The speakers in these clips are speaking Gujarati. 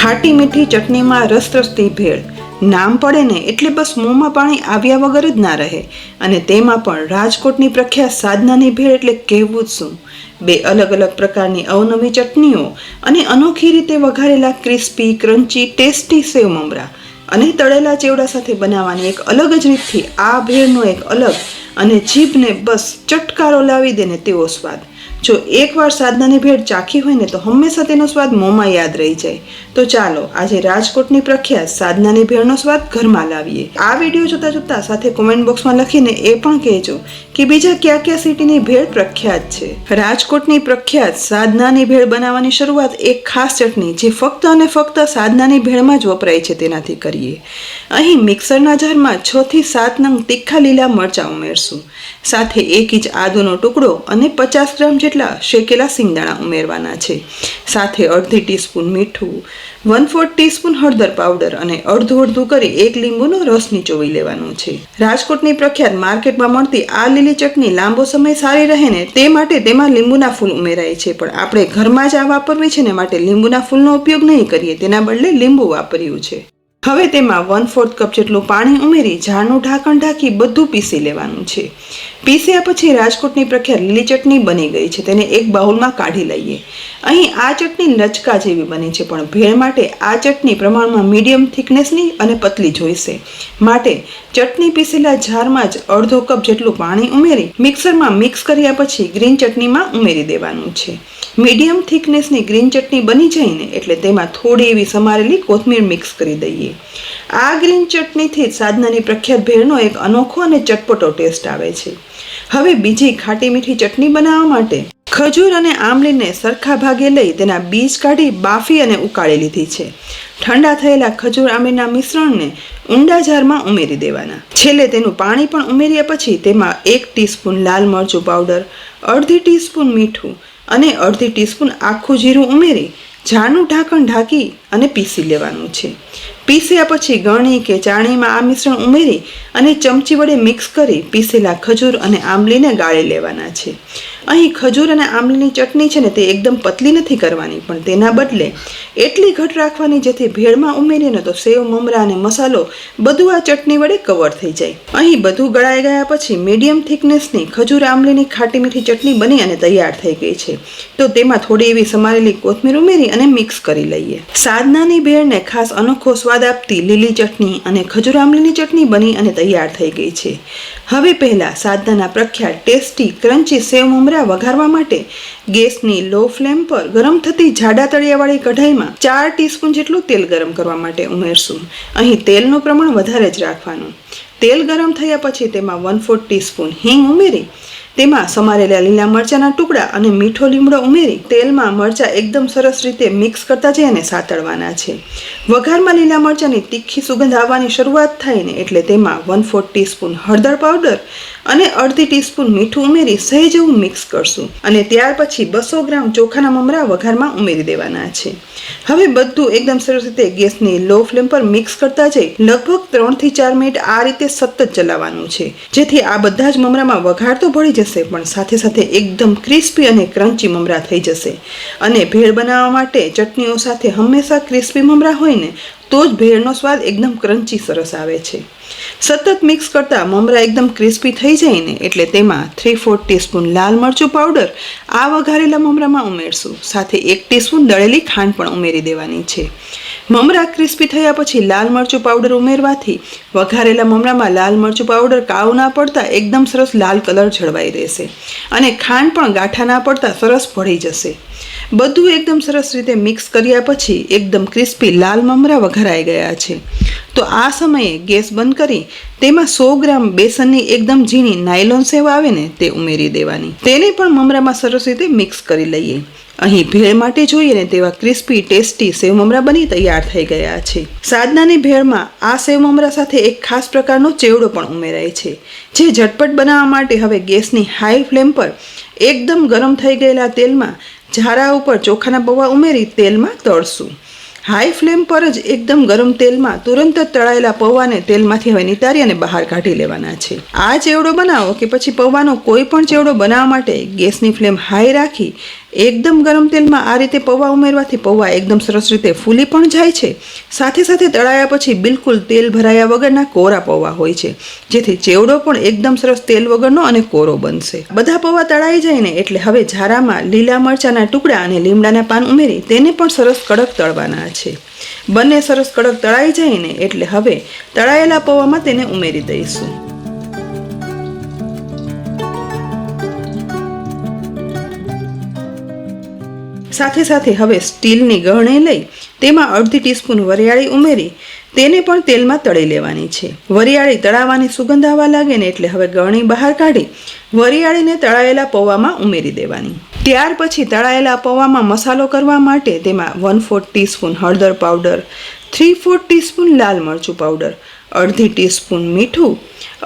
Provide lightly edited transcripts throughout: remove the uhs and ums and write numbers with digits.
ખાટી મીઠી ચટણીમાં રસરસતી ભેળ. નામ પડે ને એટલે બસ મોંમાં પાણી આવ્યા વગર જ ના રહે. અને તેમાં પણ રાજકોટની પ્રખ્યાત સાધનાની ભેળ એટલે કહેવું જ શું. બે અલગ અલગ પ્રકારની અવનવી ચટણીઓ અને અનોખી રીતે વઘારેલા ક્રિસ્પી ક્રન્ચી ટેસ્ટી સેવ મમરા અને તળેલા ચેવડા સાથે બનાવવાની એક અલગ જ રીતથી આ ભેળનો એક અલગ અને જીભને બસ ચટકારો લાવી દે ને તેવો સ્વાદ. જો એકવાર સાધનાની ભેળ ચાખી હોય ને તો હંમેશા તેનો સ્વાદ મોંમાં યાદ રહી જાય. તો ચાલો આજે રાજકોટની પ્રખ્યાત સાધનાની ભેળનો સ્વાદ ઘરમાં લાવીએ. આ વિડીયો જોતા જોતા સાથે કોમેન્ટ બોક્સમાં લખીને એ પણ કહેજો કે બીજા કયા કયા સિટીની ભેળ પ્રખ્યાત છે. રાજકોટની પ્રખ્યાત સાધનાની ભેળ બનાવવાની શરૂઆત એક ખાસ ચટણી જે ફક્ત અને ફક્ત સાધનાની ભેળમાં જ વપરાય છે તેનાથી કરીએ. અહીં મિક્સરના જારમાં 6 થી 7 નંગ તીખા લીલા મરચાં ઉમેરશું. સાથે 1 ઇંચ આદુનો ટુકડો અને 50 ગ્રામ જેટલા શેકેલા સિંગદાણા ઉમેરવાના છે. સાથે અડધી ટીસ્પૂન મીઠું, 1/4 ટીસ્પૂન હળદર પાવડર અને અડધું કરી 1 લીંબુનો રસ નીચોવી લેવાનો છે. રાજકોટની પ્રખ્યાત માર્કેટમાં મળતી આ લીલી ચટણી લાંબો સમય સારી રહે ને તે માટે તેમાં લીંબુના ફૂલ ઉમેરાય છે, પણ આપણે ઘરમાં જ આ વાપરવી છે ને માટે લીંબુના ફૂલનો ઉપયોગ નહીં કરીએ, તેના બદલે લીંબુ વાપર્યું છે. હવે તેમાં 1/4 કપ જેટલું પાણી ઉમેરી જારનું ઢાંકણ ઢાંકી બધું પીસી લેવાનું છે. પીસ્યા પછી રાજકોટની પ્રખ્યાત લીલી ચટણી બની ગઈ છે, તેને એક બાઉલમાં કાઢી લઈએ. અહીં આ ચટણી લચકા જેવી બની છે, પણ ભેળ માટે આ ચટણી પ્રમાણમાં મીડિયમ થિકનેસની અને પતલી જોઈશે. માટે ચટણી પીસેલા જારમાં જ અડધો કપ જેટલું પાણી ઉમેરી મિક્સરમાં મિક્સ કર્યા પછી ગ્રીન ચટણીમાં ઉમેરી દેવાનું છે. મીડિયમ થિકનેસની ગ્રીન ચટણી બની જાય ને એટલે તેમાં થોડી એવી સમારેલી કોથમીર મિક્સ કરી દઈએ. આ ગ્રીન ચટણીથી સાધનાની પ્રખ્યાત ભેળનો એક અનોખો અને ચટપટો ટેસ્ટ આવે છે. હવે બીજી ખાટી મીઠી ચટણી બનાવવા માટે ખજૂર અને આંબલીને સરખા ભાગે લઈ તેના બીજ કાઢી બાફી અને ઉકાળી લીધી છે. ઠંડા થયેલા ખજૂર આંબલીના મિશ્રણને ઊંડા જારમાં ઉમેરી દેવાના. છેલ્લે તેનું પાણી પણ ઉમેર્યા પછી તેમાં 1 ટીસ્પૂન લાલ મરચું પાવડર, અડધી ટીસ્પૂન મીઠું અને અડધી ટીસ્પૂન આખું જીરું ઉમેરી જારનું ઢાંકણ ઢાંકી અને પીસી લેવાનું છે. પીસ્યા પછી ગળણી કે ચાળણીમાં આ મિશ્રણ ઉમેરી અને ચમચી વડે મિક્સ કરી પીસેલા ખજૂર અને આંબલીને ગાળી લેવાના છે. અહીં ખજૂર અને આંબલીની ચટણી છે ને તે એકદમ પતલી નથી કરવાની, પણ તેના બદલે એટલી ઘટ રાખવાની જેથી ભેળમાં ઉમેરીને તો સેવ મમરા અને મસાલો બધું આ ચટણી વડે કવર થઈ જાય. અહીં બધું ગળાઈ ગયા પછી મીડિયમ થિકનેસની ખજૂર આંબલીની ખાટી મીઠી ચટણી બની અને તૈયાર થઈ ગઈ છે. તો તેમાં થોડી એવી સમારેલી કોથમીર ઉમેરી અને મિક્સ કરી લઈએ. સાધનાની ભેળને ખાસ અનોખો સ્વાદ આપતી લીલી ચટણી અને ખજૂર આંબલીની ચટણી બની અને તૈયાર થઈ ગઈ છે. હવે પહેલા સાધનાના પ્રખ્યાત ટેસ્ટી ક્રન્ચી સેવ મમરા વઘારવા માટે ગેસની લો ફ્લેમ પર ગરમ થતી જાડા તળિયાવાળી કઢાઈમાં 4 ટીસ્પૂન જેટલું તેલ ગરમ કરવા માટે ઉમેરશું. અહીં તેલનું પ્રમાણ વધારે જ રાખવાનું. તેલ ગરમ થયા પછી તેમાં 1/4 ટીસ્પૂન હિંગ ઉમેરી તેમાં સમારેલા લીલા મરચાંના ટુકડા અને મીઠો લીમડો ઉમેરી તેલમાં મરચાં એકદમ સરસ રીતે મિક્સ કરતા જઈ અને સાતળવાના છે. વઘારમાં લીલા મરચાંની તીખી સુગંધ આવવાની શરૂઆત થાય ને એટલે તેમાં 1/4 ટીસ્પૂન હળદર પાવડર અને અડધી ટીસ્પૂન મીઠું ઉમેરી સહેજ એવું મિક્સ કરશું અને ત્યાર પછી 200 ગ્રામ ચોખાના મમરા વઘારમાં ઉમેરી દેવાના છે. હવે બધું એકદમ સરસ રીતે ગેસની લો ફ્લેમ પર મિક્સ કરતા જઈ લગભગ 3 થી 4 મિનિટ આ રીતે સતત ચલાવવાનું છે, જેથી આ બધા જ મમરામાં વઘાર તો ભળી જશે પણ સાથે સાથે એકદમ ક્રિસ્પી અને ક્રન્ચી મમરા થઈ જશે. અને ભેળ બનાવવા માટે ચટણીઓ સાથે હંમેશા ક્રિસ્પી મમરા હોય ને તો જ ભેળનો સ્વાદ એકદમ ક્રન્ચી સરસ આવે છે. સતત મિક્સ કરતા મમરા એકદમ ક્રિસ્પી થઈ જાય ને એટલે તેમાં 3/4 ટીસ્પૂન લાલ મરચું પાવડર આ વઘારેલા મમરામાં ઉમેરશું. સાથે 1 ટીસ્પૂન દળેલી ખાંડ પણ ઉમેરી દેવાની છે. મમરા ક્રિસ્પી થયા પછી લાલ મરચું પાવડર ઉમેરવાથી વઘારેલા મમરામાં લાલ મરચું પાવડર કાળું ના પડતા એકદમ સરસ લાલ કલર જળવાઈ રહેશે અને ખાંડ પણ ગાંઠા ના પડતા સરસ ભળી જશે. બધું એકદમ સરસ રીતે મિક્સ કર્યા પછી એકદમ ક્રિસ્પી લાલ મમરા વઘારાઈ ગયા છે. તો આ સમયે ગેસ બંધ કરી તેમાં 100 ગ્રામ બેસનની એકદમ ઝીણી નાયલોન સેવ આવે ને તે ઉમેરી દેવાની. તેને પણ મમરામાં સરસ રીતે મિક્સ કરી લઈએ. અહીં ભેળ માટે જોઈએ ને તેવા ક્રિસ્પી ટેસ્ટી સેવ મમરા બની તૈયાર થઈ ગયા છે. સાધનાની ભેળમાં આ સેવ મમરા સાથે એક ખાસ પ્રકારનો ચેવડો પણ ઉમેરાય છે, જે ઝટપટ બનાવવા માટે હવે ગેસની હાઈ ફ્લેમ પર એકદમ ગરમ થઈ ગયેલા તેલમાં ઝારા ઉપર ચોખાના પૌવા ઉમેરી તેલમાં તળશું. હાઈ ફ્લેમ પર જ એકદમ ગરમ તેલમાં તુરંત જ તળાયેલા પૌવાને તેલમાંથી હવે નિતારી અને બહાર કાઢી લેવાના છે. આ ચેવડો બનાવો કે પછી પૌવાનો કોઈ પણ ચેવડો બનાવવા માટે ગેસની ફ્લેમ હાઈ રાખી એકદમ ગરમ તેલમાં આ રીતે પૌવા ઉમેરવાથી પૌવા એકદમ સરસ રીતે ફૂલી પણ જાય છે. સાથે સાથે તળાયા પછી બિલકુલ તેલ ભરાયા વગરના કોરા પૌવા હોય છે, જેથી ચેવડો પણ એકદમ સરસ તેલ વગરનો અને કોરો બનશે. બધા પૌવા તળાઈ જાય ને એટલે હવે ઝારામાં લીલા મરચાના ટુકડા અને લીમડાના પાન ઉમેરી તેને પણ સરસ કડક તળવાના છે. બંને સરસ કડક તળાઈ જાય ને એટલે હવે તળાયેલા પૌવામાં તેને ઉમેરી દઈશું. સાથે સાથે હવે સ્ટીલની ગળણી લઈ તેમાં અડધી ટીસ્પૂન વરિયાળી ઉમેરી તેને પણ તેલમાં તળી લેવાની છે. વરિયાળી તળાવવાની સુગંધ આવવા લાગે ને એટલે હવે ગળણી બહાર કાઢી વરિયાળીને તળાયેલા પૌવામાં ઉમેરી દેવાની. ત્યાર પછી તળાયેલા પૌવામાં મસાલો કરવા માટે તેમાં 1/4 ટીસ્પૂન હળદર પાવડર, 3/4 ટીસ્પૂન લાલ મરચું પાવડર, અડધી ટીસ્પૂન મીઠું,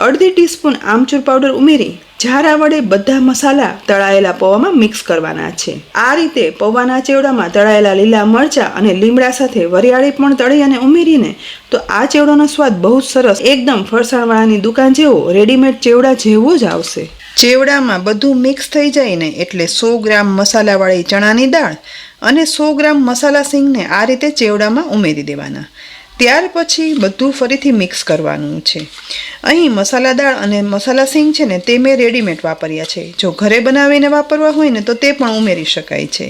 અડધી ટીસ્પૂન આમચૂર પાવડર ઉમેરી ઝારા વડે બધા મસાલા તળાયેલા પૌવામાં મિક્સ કરવાના છે. આ રીતે પૌવાના ચેવડામાં તળાયેલા લીલા મરચાં અને લીમડા સાથે વરિયાળી પણ તળી અને ઉમેરીને તો આ ચેવડોનો સ્વાદ બહુ જ સરસ એકદમ ફરસાણવાળાની દુકાન જેવો રેડીમેડ ચેવડા જેવો જ આવશે. ચેવડામાં બધું મિક્સ થઈ જાય ને એટલે 100 ગ્રામ મસાલાવાળી ચણાની દાળ અને 100 ગ્રામ મસાલા સિંગને આ રીતે ચેવડામાં ઉમેરી દેવાના. ત્યાર પછી બધું ફરીથી મિક્સ કરવાનું છે. અહીં મસાલા દાળ અને મસાલા સિંગ છે ને તે મેં રેડીમેડ વાપર્યા છે. જો ઘરે બનાવીને વાપરવા હોય ને તો તે પણ ઉમેરી શકાય છે.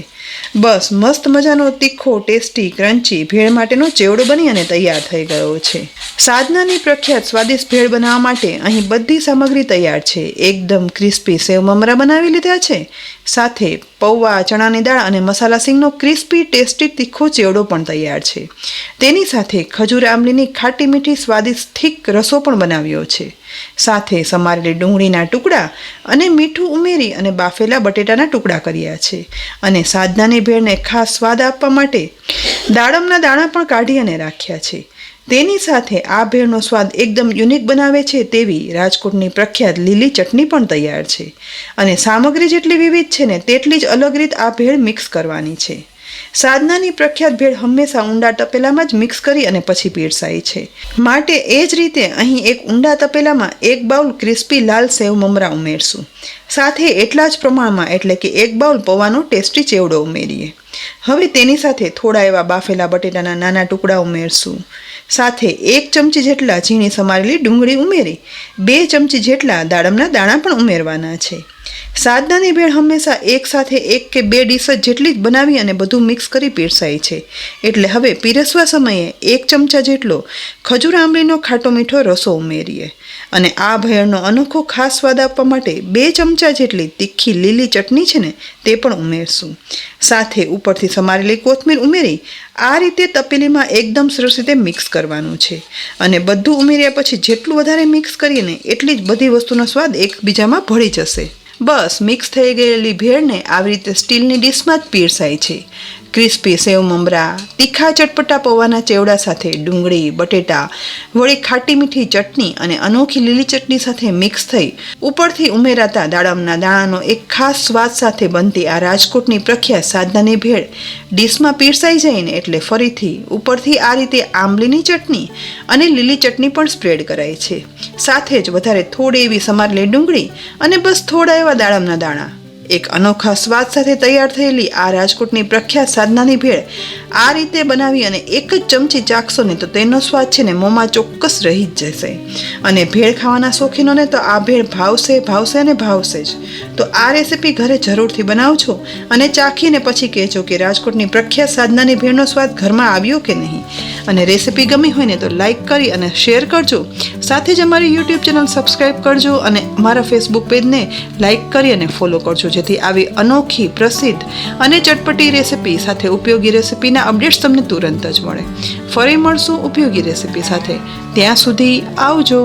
બસ મસ્ત મજાનો તીખો ટેસ્ટી ક્રન્ચી ભેળ માટેનો ચેવડો બની અને તૈયાર થઈ ગયો છે. સાધનાની પ્રખ્યાત સ્વાદિષ્ટ ભેળ બનાવવા માટે અહીં બધી સામગ્રી તૈયાર છે. એકદમ ક્રિસ્પી સેવ મમરા બનાવી લીધા છે. સાથે પૌવા, ચણાની દાળ અને મસાલા સિંગનો ક્રિસ્પી ટેસ્ટી તીખો ચેવડો પણ તૈયાર છે. તેની સાથે ખજૂર આંબલીની ખાટી મીઠી સ્વાદિષ્ટ થીક રસો પણ બનાવ્યો છે. સાથે સમારેલી ડુંગળીના ટુકડા અને મીઠું ઉમેરી અને બાફેલા બટેટાના ટુકડા કર્યા છે. અને સાધનાની ભેળને ખાસ સ્વાદ આપવા માટે દાડમના દાણા પણ કાઢી અને રાખ્યા છે. તેની સાથે આ ભેળનો સ્વાદ એકદમ યુનિક બનાવે છે તેવી રાજકોટની પ્રખ્યાત લીલી ચટણી પણ તૈયાર છે. અને સામગ્રી જેટલી વિવિધ છે ને તેટલી જ અલગ રીત આ ભેળ મિક્સ કરવાની છે. સાધનાની પ્રખ્યાત ભેળ હંમેશા ઊંડા તપેલામાં જ મિક્સ કરી અને પછી પીરસાય છે. માટે એ જ રીતે અહીં એક ઊંડા તપેલામાં 1 બાઉલ ક્રિસ્પી લાલ સેવ મમરા ઉમેરશું. સાથે એટલા જ પ્રમાણમાં એટલે કે 1 બાઉલ પૌવાનો ટેસ્ટી ચેવડો ઉમેરીએ. હવે તેની સાથે થોડા એવા બાફેલા બટેટાના નાના ટુકડા ઉમેરશું. સાથે 1 ચમચી જેટલા ઝીણી સમારેલી ડુંગળી ઉમેરી 2 ચમચી જેટલા દાડમના દાણા પણ ઉમેરવાના છે. સાધનાની ભેળ હંમેશા એક સાથે 1 કે 2 ડીશ જેટલી જ બનાવી અને બધું મિક્સ કરી પીરસાય છે. એટલે હવે પીરસવા સમયે 1 ચમચા જેટલો ખજૂર આંબલીનો ખાટો મીઠો રસો ઉમેરીએ. અને આ ભેળનો અનોખો ખાસ સ્વાદ આપવા માટે 2 ચમચા જેટલી તીખી લીલી ચટણી છે ને તે પણ ઉમેરશું. સાથે ઉપરથી સમારેલી કોથમીર ઉમેરી આ રીતે તપેલીમાં એકદમ સરસ રીતે મિક્સ કરવાનું છે. અને બધું ઉમેર્યા પછી જેટલું વધારે મિક્સ કરીએ ને એટલી જ બધી વસ્તુનો સ્વાદ એકબીજામાં ભળી જશે. બસ મિક્સ થઈ ગયેલી ભેળને આવી રીતે સ્ટીલની ડીશમાં જ પીરસાય છે. ક્રિસ્પી સેવ મમરા, તીખા ચટપટા પૌવાના ચેવડા સાથે ડુંગળી, બટેટા, વળી ખાટી મીઠી ચટણી અને અનોખી લીલી ચટણી સાથે મિક્સ થઈ ઉપરથી ઉમેરાતા દાડમના દાણાનો એક ખાસ સ્વાદ સાથે બનતી આ રાજકોટની પ્રખ્યાત સાધનાની ભેળ ડીશમાં પીરસાઈ જાય ને એટલે ફરીથી ઉપરથી આ રીતે આંબલીની ચટણી અને લીલી ચટણી પણ સ્પ્રેડ કરાય છે. સાથે જ વધારે થોડી એવી સમારેલી ડુંગળી અને બસ થોડા એવા દાડમના દાણા. એક અનોખા સ્વાદ સાથે તૈયાર થયેલી આ રાજકોટની પ્રખ્યાત સાધનાની ભેળ આ રીતે બનાવી અને એક જ ચમચી ચાખશો ને તો તેનો સ્વાદ છે ને મોંમાં ચોક્કસ રહી જ જશે. અને ભેળ ખાવાના શોખીનોને તો આ ભેળ ભાવશે અને ભાવશે જ. તો આ રેસીપી ઘરે જરૂરથી બનાવજો અને ચાખીને પછી કહેજો કે રાજકોટની પ્રખ્યાત સાધનાની ભેળનો સ્વાદ ઘરમાં આવ્યો કે નહીં. અને રેસીપી ગમી હોય ને તો લાઈક કરી અને શેર કરજો. સાથે જ અમારી યુટ્યુબ ચેનલ સબસ્ક્રાઈબ કરજો અને અમારા ફેસબુક પેજને લાઈક કરી અને ફોલો કરજો, જેથી આવી અનોખી, પ્રસિદ્ધ અને ચટપટી રેસીપી સાથે ઉપયોગી રેસીપીના અપડેટ્સ તમને તુરંત જ મળે. ફરી મળશું ઉપયોગી રેસીપી સાથે. ત્યાં સુધી આવજો.